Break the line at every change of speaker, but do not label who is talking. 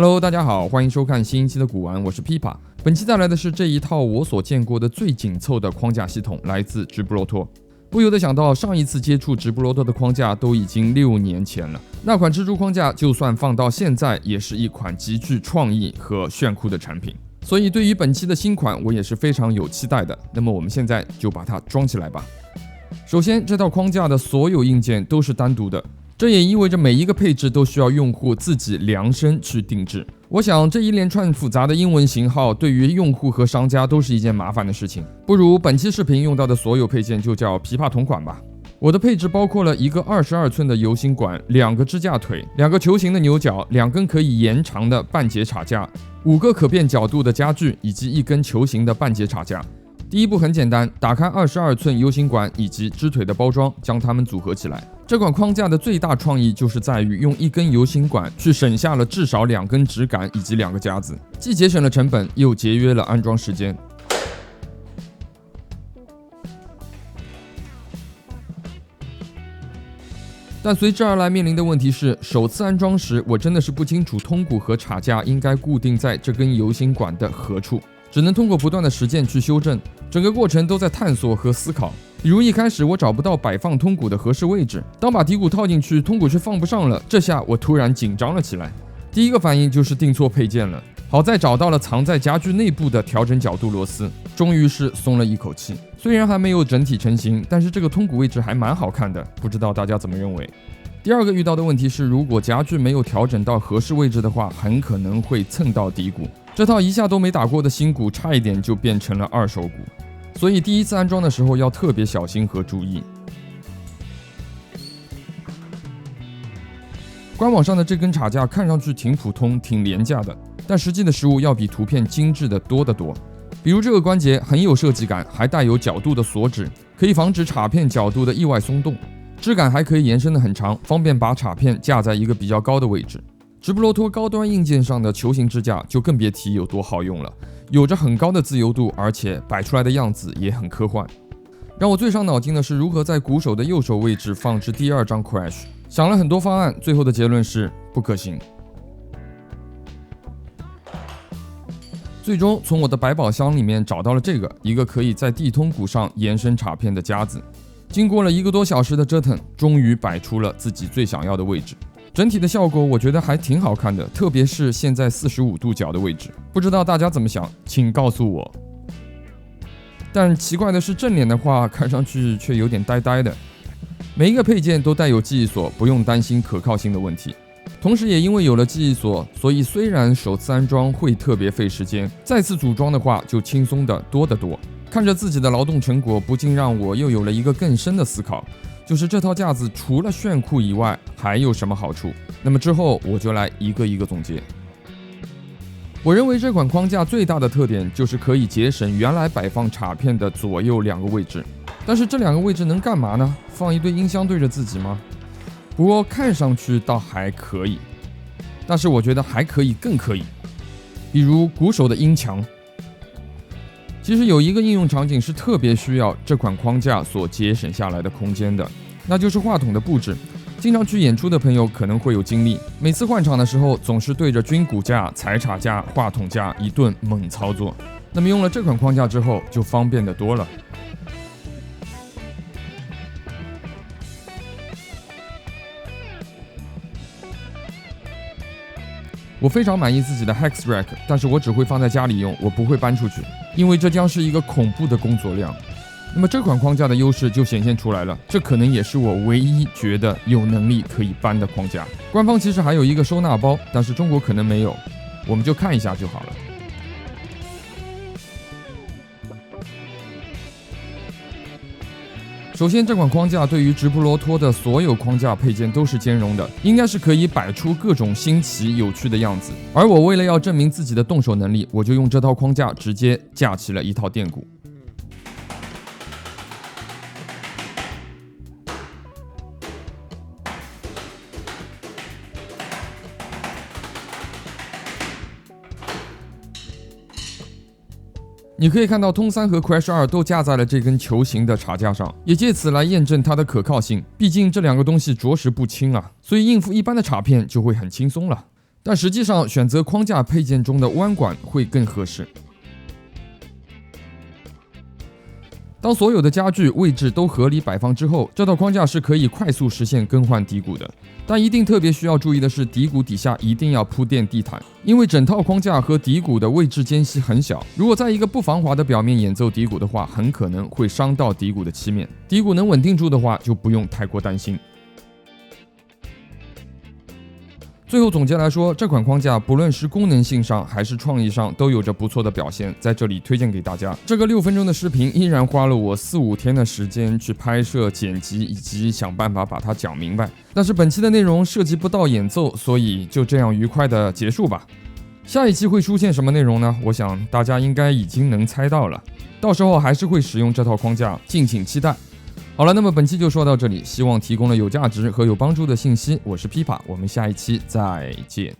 Hello， 大家好，欢迎收看新一期的古玩，我是 Pipa。本期带来的是这一套我所见过的最紧凑的框架系统，来自直布罗陀。不由得想到，上一次接触直布罗陀的框架都已经6年前了。那款蜘蛛框架，就算放到现在，也是一款极具创意和炫酷的产品。所以对于本期的新款，我也是非常有期待的。那么我们现在就把它装起来吧。首先，这套框架的所有硬件都是单独的。这也意味着每一个配置都需要用户自己量身去定制。我想这一连串复杂的英文型号对于用户和商家都是一件麻烦的事情，不如本期视频用到的所有配件就叫琵琶同款吧。我的配置包括了一个22寸的游行管，2个支架腿，2个球形的牛角，2根可以延长的半截叉架，5个可变角度的夹具，以及1根球形的半截叉架。第一步很简单，打开22寸游行管以及支腿的包装，将它们组合起来。这款框架的最大创意就是在于用1根游行管去省下了至少2根直杆以及2个夹子，既节省了成本，又节约了安装时间。但随之而来面临的问题是，首次安装时，我真的是不清楚通鼓和叉架应该固定在这根游行管的何处，只能通过不断的实践去修正，整个过程都在探索和思考。比如一开始我找不到摆放通鼓的合适位置，当把底鼓套进去，通鼓却放不上了，这下我突然紧张了起来。第一个反应就是定错配件了，好在找到了藏在夹具内部的调整角度螺丝，终于是松了一口气。虽然还没有整体成型，但是这个通鼓位置还蛮好看的，不知道大家怎么认为？第二个遇到的问题是，如果夹具没有调整到合适位置的话，很可能会蹭到底鼓。这套一下都没打过的新鼓，差一点就变成了二手鼓，所以第一次安装的时候要特别小心和注意。官网上的这根叉架看上去挺普通、挺廉价的，但实际的实物要比图片精致的多得多。比如这个关节很有设计感，还带有角度的锁止，可以防止叉片角度的意外松动。支杆还可以延伸得很长，方便把叉片架在一个比较高的位置。直布罗陀高端硬件上的球形支架就更别提有多好用了，有着很高的自由度，而且摆出来的样子也很科幻。让我最伤脑筋的是如何在鼓手的右手位置放置第2张 crash， 想了很多方案，最后的结论是不可行。最终从我的百宝箱里面找到了这个，一个可以在地通鼓上延伸叉片的夹子。经过了1个多小时的折腾，终于摆出了自己最想要的位置。整体的效果我觉得还挺好看的，特别是现在45度角的位置，不知道大家怎么想，请告诉我。但奇怪的是，正脸的话看上去却有点呆呆的。每一个配件都带有记忆锁，不用担心可靠性的问题。同时也因为有了记忆锁，所以虽然首次安装会特别费时间，再次组装的话就轻松的多得多。看着自己的劳动成果，不禁让我又有了一个更深的思考，就是这套架子除了炫酷以外还有什么好处？那么之后我就来一个一个总结。我认为这款框架最大的特点就是可以节省原来摆放叉片的左右2个位置，但是这2个位置能干嘛呢？放一堆音箱对着自己吗？不过看上去倒还可以，但是我觉得还可以更可以，比如鼓手的音墙。其实有一个应用场景是特别需要这款框架所节省下来的空间的，那就是话筒的布置。经常去演出的朋友可能会有经历，每次换场的时候总是对着军鼓架、踩叉架、话筒架一顿猛操作。那么用了这款框架之后就方便得多了。我非常满意自己的 Hex Rack， 但是我只会放在家里用，我不会搬出去，因为这将是一个恐怖的工作量。那么这款框架的优势就显现出来了，这可能也是我唯一觉得有能力可以搬的框架。官方其实还有一个收纳包，但是中国可能没有，我们就看一下就好了。首先，这款框架对于直布罗陀的所有框架配件都是兼容的，应该是可以摆出各种新奇有趣的样子。而我为了要证明自己的动手能力，我就用这套框架直接架起了一套电鼓。你可以看到通3和 Crash 2都架在了这根球形的叉架上，也借此来验证它的可靠性。毕竟这2个东西着实不轻啊，所以应付一般的叉片就会很轻松了。但实际上选择框架配件中的弯管会更合适。当所有的家具位置都合理摆放之后，这套框架是可以快速实现更换底骨的。但一定特别需要注意的是，底骨底下一定要铺垫地毯，因为整套框架和底骨的位置间隙很小，如果在一个不防滑的表面演奏底骨的话，很可能会伤到底骨的漆面。底骨能稳定住的话，就不用太过担心。最后总结来说，这款框架不论是功能性上还是创意上都有着不错的表现，在这里推荐给大家。这个6分钟的视频依然花了我4、5天的时间去拍摄、剪辑以及想办法把它讲明白。但是本期的内容涉及不到演奏，所以就这样愉快的结束吧。下一期会出现什么内容呢？我想大家应该已经能猜到了，到时候还是会使用这套框架，敬请期待。好了，那么本期就说到这里，希望提供了有价值和有帮助的信息。我是 Pipa，我们下一期再见。